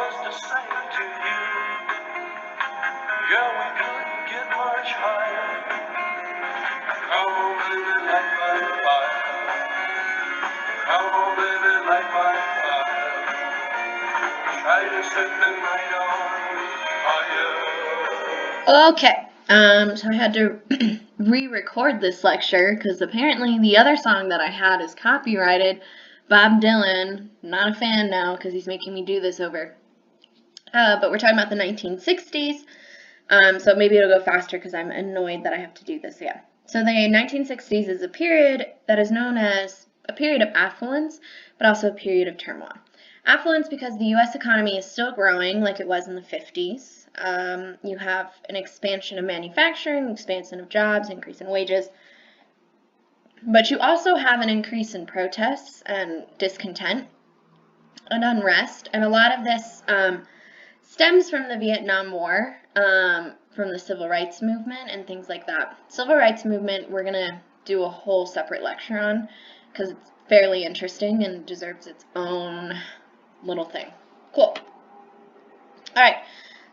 was the same to you. Yeah, we couldn't get much higher. Come on, baby, light my fire. Come on, baby, light my fire. Try to set the night on fire. Okay, so I had to re-record this lecture because apparently the other song that I had is copyrighted. Bob Dylan, not a fan now because he's making me do this over. But we're talking about the 1960s, so maybe it'll go faster because I'm annoyed that I have to do this again. So the 1960s is a period that is known as a period of affluence, but also a period of turmoil. Affluence because the U.S. economy is still growing like it was in the 50s. You have an expansion of manufacturing, expansion of jobs, increase in wages. But you also have an increase in protests and discontent and unrest. And a lot of this stems from the Vietnam War, from the Civil Rights Movement and things like that. Civil Rights Movement we're going to do a whole separate lecture on because it's fairly interesting and deserves its own little thing. Cool. Alright,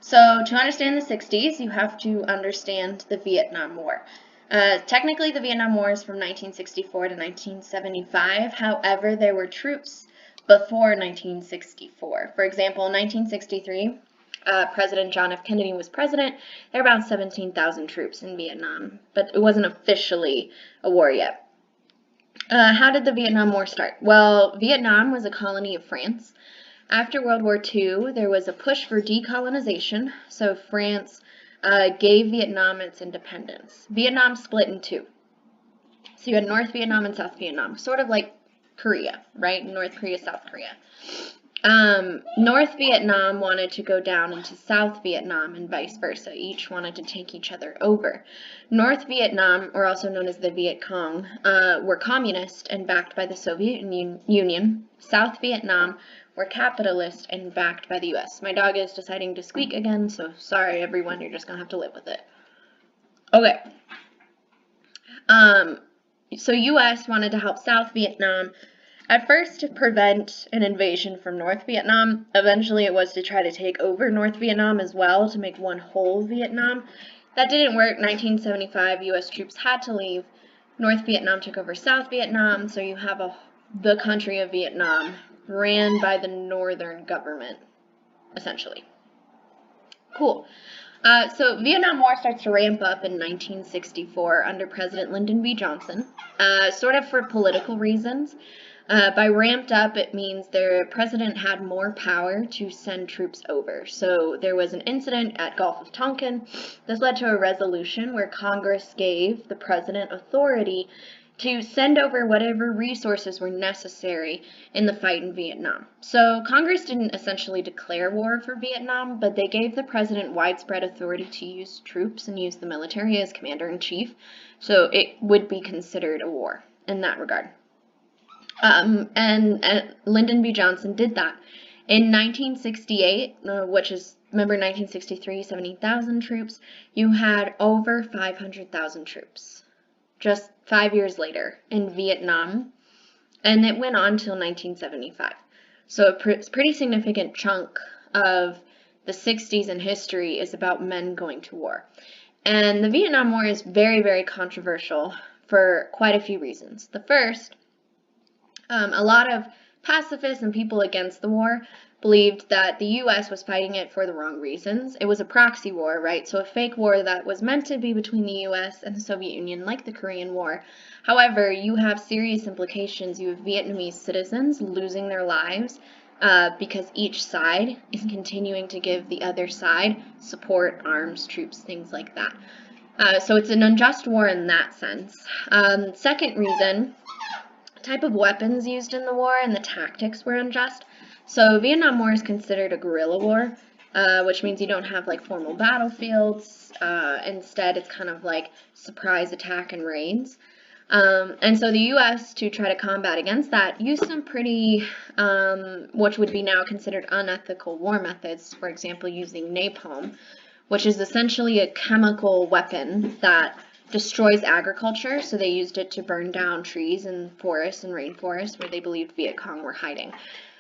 so to understand the 60s, you have to understand the Vietnam War. Technically, the Vietnam War is from 1964 to 1975. However, there were troops before 1964. For example, in 1963, President John F. Kennedy was president. There were about 17,000 troops in Vietnam, but it wasn't officially a war yet. How did the Vietnam War start? Well, Vietnam was a colony of France. After World War II, there was a push for decolonization, so France gave Vietnam its independence. Vietnam split in two. So you had North Vietnam and South Vietnam, sort of like Korea, right? North Korea, South Korea. North Vietnam wanted to go down into South Vietnam and vice versa. Each wanted to take each other over. North Vietnam, or also known as the Viet Cong, were communist and backed by the Soviet Union. South Vietnam were capitalist and backed by the U.S. My dog is deciding to squeak again, so sorry everyone, you're just going to have to live with it. Okay. So U.S. wanted to help South Vietnam, at first to prevent an invasion from North Vietnam. Eventually it was to try to take over North Vietnam as well, to make one whole Vietnam. That didn't work. 1975, U.S. troops had to leave. North Vietnam took over South Vietnam, so you have the country of Vietnam ran by the northern government, essentially. Cool. So Vietnam War starts to ramp up in 1964 under President Lyndon B. Johnson, sort of for political reasons. By ramped up, it means their president had more power to send troops over. So there was an incident at Gulf of Tonkin. This led to a resolution where Congress gave the president authority to send over whatever resources were necessary in the fight in Vietnam. So Congress didn't essentially declare war for Vietnam, but they gave the president widespread authority to use troops and use the military as commander-in-chief. So it would be considered a war in that regard. And Lyndon B. Johnson did that. In 1968, which is, remember 1963, 70,000 troops, you had over 500,000 troops. Just 5 years later in Vietnam, and it went on till 1975. So a pretty significant chunk of the 60s in history is about men going to war. And the Vietnam War is very, very controversial for quite a few reasons. The first, a lot of pacifists and people against the war believed that the U.S. was fighting it for the wrong reasons. It was a proxy war, right? So a fake war that was meant to be between the U.S. and the Soviet Union, like the Korean War. However, you have serious implications. You have Vietnamese citizens losing their lives because each side is continuing to give the other side support, arms, troops, things like that. So it's an unjust war in that sense. Second reason, type of weapons used in the war and the tactics were unjust. So Vietnam War is considered a guerrilla war, which means you don't have like formal battlefields. Instead, it's kind of like surprise attack and raids. And so the U.S., to try to combat against that, used some pretty, what would be now considered unethical war methods, for example, using napalm, which is essentially a chemical weapon that destroys agriculture, so they used it to burn down trees and forests and rainforests where they believed Viet Cong were hiding.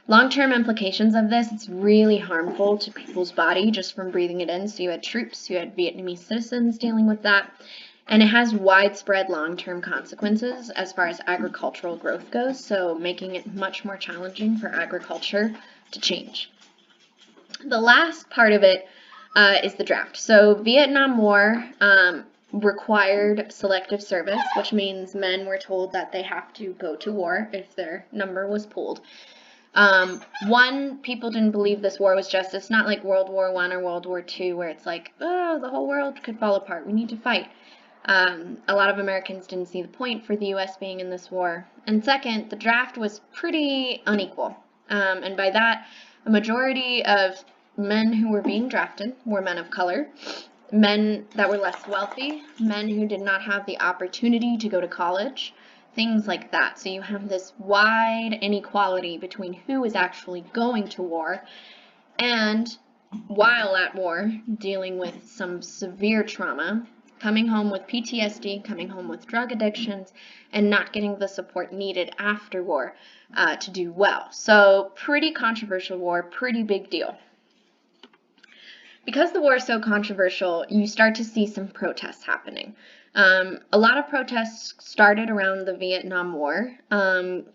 Long-term implications of this, it's really harmful to people's body just from breathing it in. So you had troops, you had Vietnamese citizens dealing with that. And it has widespread long-term consequences as far as agricultural growth goes, so making it much more challenging for agriculture to change. The last part of it is the draft. So Vietnam War required selective service, which means men were told that they have to go to war if their number was pulled. People didn't believe this war was just, it's not like World War I or World War II where it's like, oh, the whole world could fall apart, we need to fight. A lot of Americans didn't see the point for the U.S. being in this war. And second, the draft was pretty unequal. And by that, a majority of men who were being drafted were men of color, men that were less wealthy, men who did not have the opportunity to go to college, things like that. So you have this wide inequality between who is actually going to war and, while at war, dealing with some severe trauma, coming home with PTSD, coming home with drug addictions, and not getting the support needed after war to do well. So pretty controversial war, pretty big deal. Because the war is so controversial, you start to see some protests happening. A lot of protests started around the Vietnam War,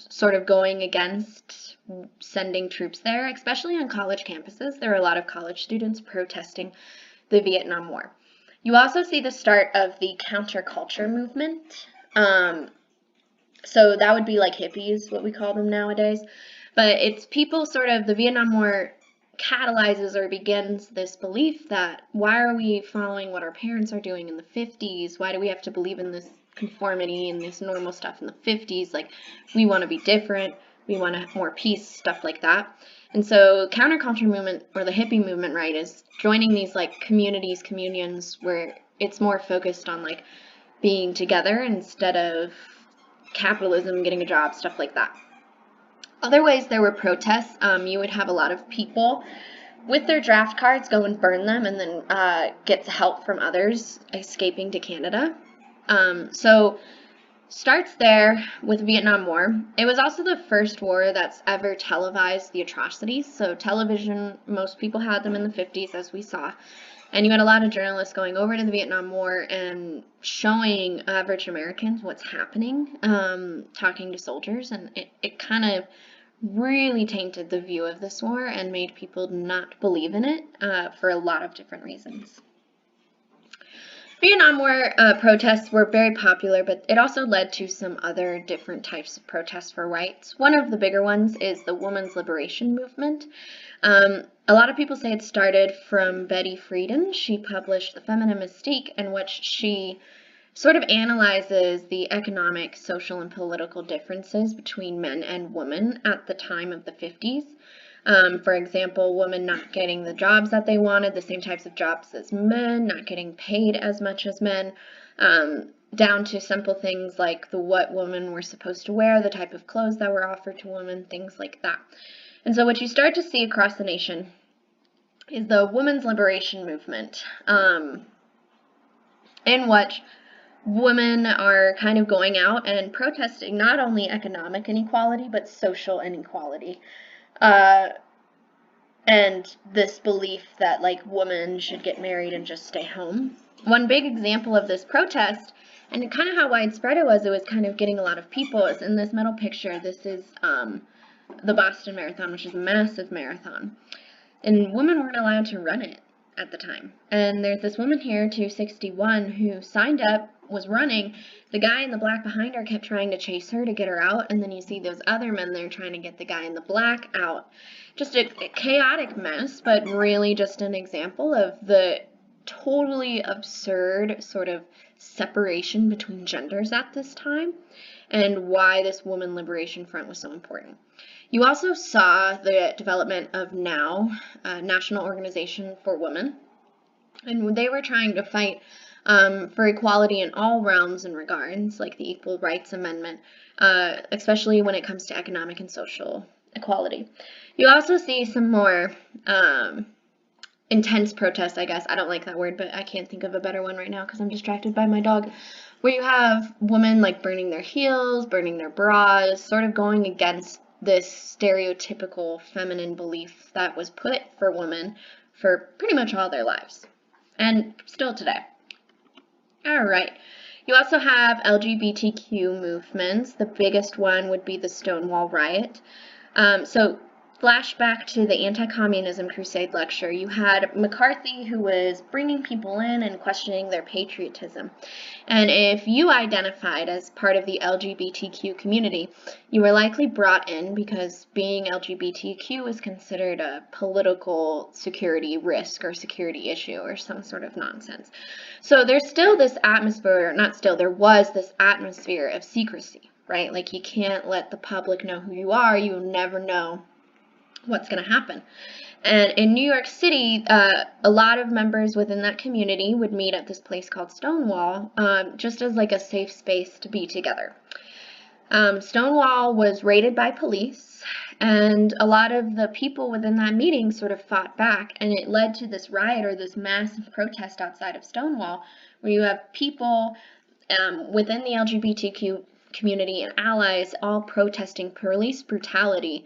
sort of going against sending troops there, especially on college campuses. There were a lot of college students protesting the Vietnam War. You also see the start of the counterculture movement. So that would be like hippies, what we call them nowadays. But it's people sort of, the Vietnam War catalyzes or begins this belief that why are we following what our parents are doing in the 50s? Why do we have to believe in this conformity and this normal stuff in the 50s? Like, we want to be different. We want to have more peace, stuff like that. And so counterculture movement, or the hippie movement, right, is joining these like communities, communions, where it's more focused on like being together instead of capitalism, getting a job, stuff like that. Other ways there were protests, you would have a lot of people with their draft cards go and burn them and then get help from others escaping to Canada. So starts there with Vietnam War. It was also the first war that's ever televised the atrocities. So television, most people had them in the 50s, as we saw. And you had a lot of journalists going over to the Vietnam War and showing average Americans what's happening, talking to soldiers. And it kind of really tainted the view of this war and made people not believe in it for a lot of different reasons. Vietnam War protests were very popular, but it also led to some other different types of protests for rights. One of the bigger ones is the women's liberation movement. A lot of people say it started from Betty Friedan. She published The Feminine Mystique, in which she sort of analyzes the economic, social, and political differences between men and women at the time of the 50s. For example, women not getting the jobs that they wanted, the same types of jobs as men, not getting paid as much as men, down to simple things like what women were supposed to wear, the type of clothes that were offered to women, things like that. And so what you start to see across the nation is the women's liberation movement, in which women are kind of going out and protesting not only economic inequality, but social inequality. And this belief that like women should get married and just stay home. One big example of this protest, and kind of how widespread it was kind of getting a lot of people, is in this middle picture. This is the Boston Marathon, which is a massive marathon. And women weren't allowed to run it at the time. And there's this woman here, 261, who signed up, was running. The guy in the black behind her kept trying to chase her to get her out, and then you see those other men there trying to get the guy in the black out. Just a chaotic mess, but really just an example of the totally absurd sort of separation between genders at this time, and why this Women Liberation Front was so important. You also saw the development of NOW, National Organization for Women, and they were trying to fight for equality in all realms and regards, like the Equal Rights Amendment, especially when it comes to economic and social equality. You also see some more intense protests, I guess. I don't like that word, but I can't think of a better one right now because I'm distracted by my dog, where you have women like burning their heels, burning their bras, sort of going against this stereotypical feminine belief that was put for women for pretty much all their lives, and still today. All right. You also have LGBTQ movements. The biggest one would be the Stonewall riot. So flashback to the anti-communism crusade lecture. You had McCarthy, who was bringing people in and questioning their patriotism. And if you identified as part of the LGBTQ community, you were likely brought in because being LGBTQ was considered a political security risk or security issue or some sort of nonsense. So there's still this atmosphere, not still, there was this atmosphere of secrecy, right? Like, you can't let the public know who you are. You never know what's going to happen. And in New York City, a lot of members within that community would meet at this place called Stonewall, just as like a safe space to be together. Stonewall was raided by police, and a lot of the people within that meeting sort of fought back, and it led to this riot or this massive protest outside of Stonewall, where you have people within the LGBTQ community and allies all protesting police brutality,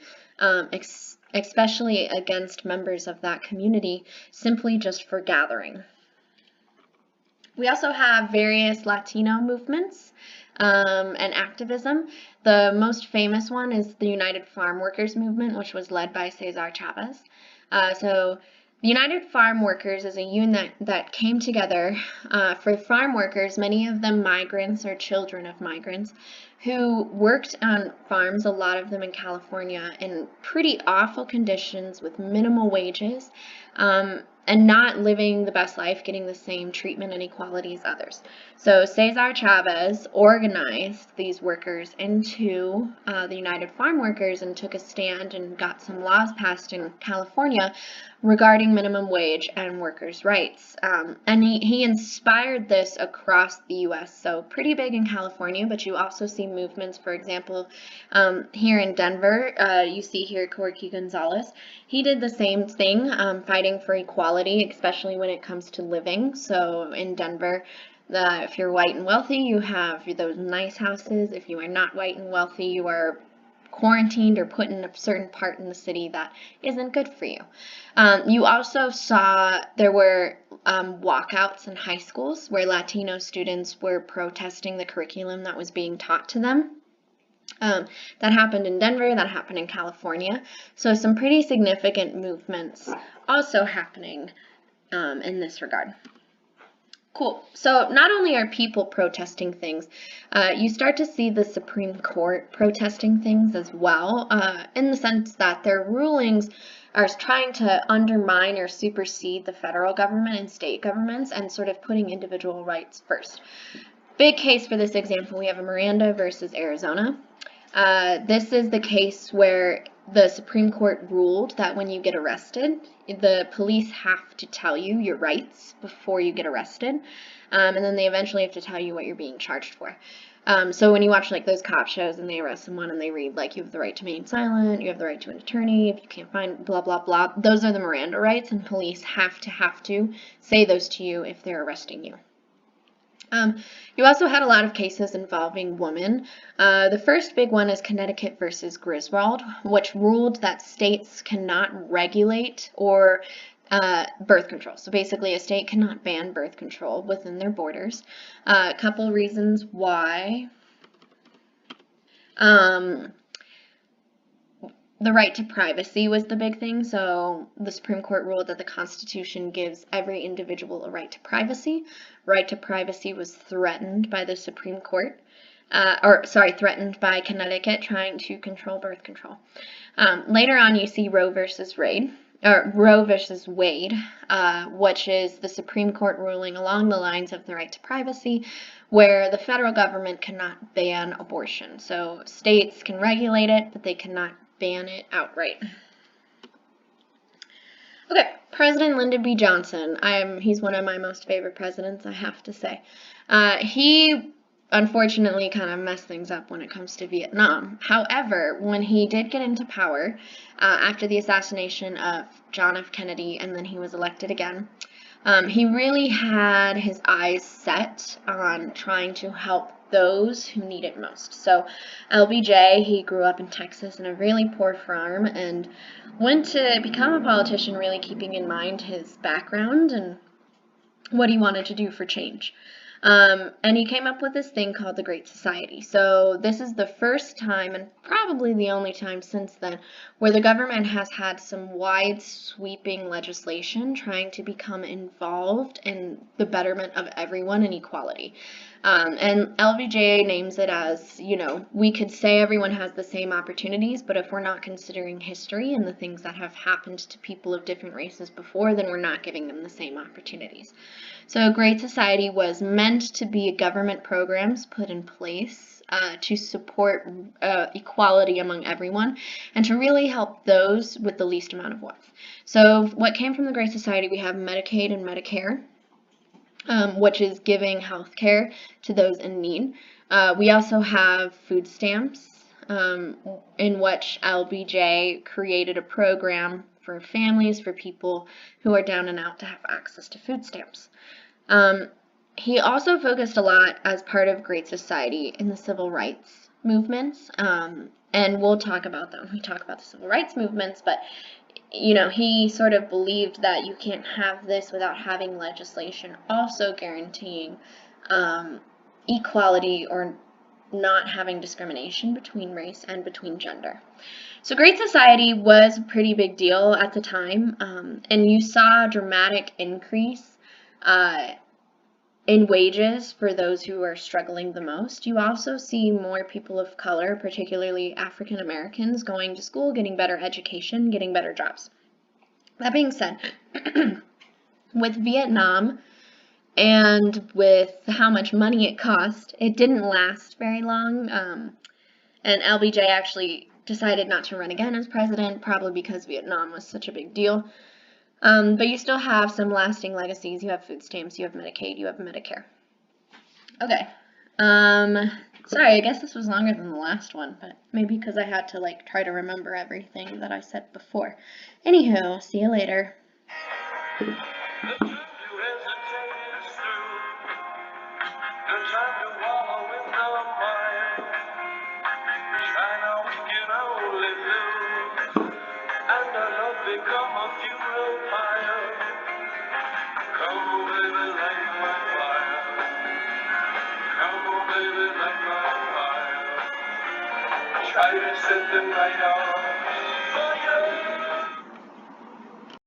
especially against members of that community, simply just for gathering. We also have various Latino movements and activism. The most famous one is the United Farm Workers movement, which was led by Cesar Chavez. So the United Farm Workers is a union that came together for farm workers, many of them migrants or children of migrants, who worked on farms, a lot of them in California, in pretty awful conditions with minimal wages, and not living the best life, getting the same treatment and equality as others. So Cesar Chavez organized these workers into the United Farm Workers and took a stand and got some laws passed in California regarding minimum wage and workers' rights. And he inspired this across the U.S., so pretty big in California, but you also see movements, for example, here in Denver. You see here Corky Gonzalez. He did the same thing, fighting for equality, especially when it comes to living. So in Denver, if you're white and wealthy, you have those nice houses. If you are not white and wealthy, you are quarantined or put in a certain part in the city that isn't good for you. You also saw there were walkouts in high schools where Latino students were protesting the curriculum that was being taught to them. That happened in Denver, that happened in California. So some pretty significant movements also happening in this regard. Cool. So not only are people protesting things, you start to see the Supreme Court protesting things as well, in the sense that their rulings are trying to undermine or supersede the federal government and state governments and sort of putting individual rights first. Big case for this example, we have a Miranda versus Arizona. This is the case where the Supreme Court ruled that when you get arrested, the police have to tell you your rights before you get arrested, and then they eventually have to tell you what you're being charged for. So when you watch like those cop shows and they arrest someone and they read like you have the right to remain silent, you have the right to an attorney, if you can't find blah blah blah, those are the Miranda rights, and police have to say those to you if they're arresting you. You also had a lot of cases involving women. The first big one is Connecticut versus Griswold, which ruled that states cannot regulate or birth control. So basically, a state cannot ban birth control within their borders. A couple reasons why. The right to privacy was the big thing. So the Supreme Court ruled that the Constitution gives every individual a right to privacy. Right to privacy was threatened by the Supreme Court, threatened by Connecticut trying to control birth control. Later on, you see Roe versus Wade, which is the Supreme Court ruling along the lines of the right to privacy, where the federal government cannot ban abortion. So states can regulate it, but they cannot ban it outright. Okay, President Lyndon B. Johnson. He's one of my most favorite presidents, I have to say. He unfortunately kind of messed things up when it comes to Vietnam. However, when he did get into power, after the assassination of John F. Kennedy, and then he was elected again, He really had his eyes set on trying to help those who need it most. So LBJ, he grew up in Texas in a really poor farm and went to become a politician really keeping in mind his background and what he wanted to do for change. And he came up with this thing called the Great Society. So this is the first time, and probably the only time since then, where the government has had some wide sweeping legislation trying to become involved in the betterment of everyone and equality. And LBJ names it as, we could say everyone has the same opportunities, but if we're not considering history and the things that have happened to people of different races before, then we're not giving them the same opportunities. So Great Society was meant to be government programs put in place to support equality among everyone and to really help those with the least amount of wealth. So what came from the Great Society, we have Medicaid and Medicare, which is giving health care to those in need. We also have food stamps, in which LBJ created a program for families, for people who are down and out to have access to food stamps. He also focused a lot as part of Great Society in the civil rights movements, and we'll talk about that when we talk about the civil rights movements, but he sort of believed that you can't have this without having legislation also guaranteeing equality or not having discrimination between race and between gender. So Great Society was a pretty big deal at the time, and you saw a dramatic increase in wages for those who are struggling the most. You also see more people of color, particularly African Americans, going to school, getting better education, getting better jobs. That being said, with Vietnam and with how much money it cost, it didn't last very long, and LBJ actually decided not to run again as president, probably because Vietnam was such a big deal. But you still have some lasting legacies. You have food stamps, you have Medicaid, you have Medicare. Okay. Sorry, I guess this was longer than the last one, but maybe because I had to try to remember everything that I said before. Anywho, see you later. Try to set the night out.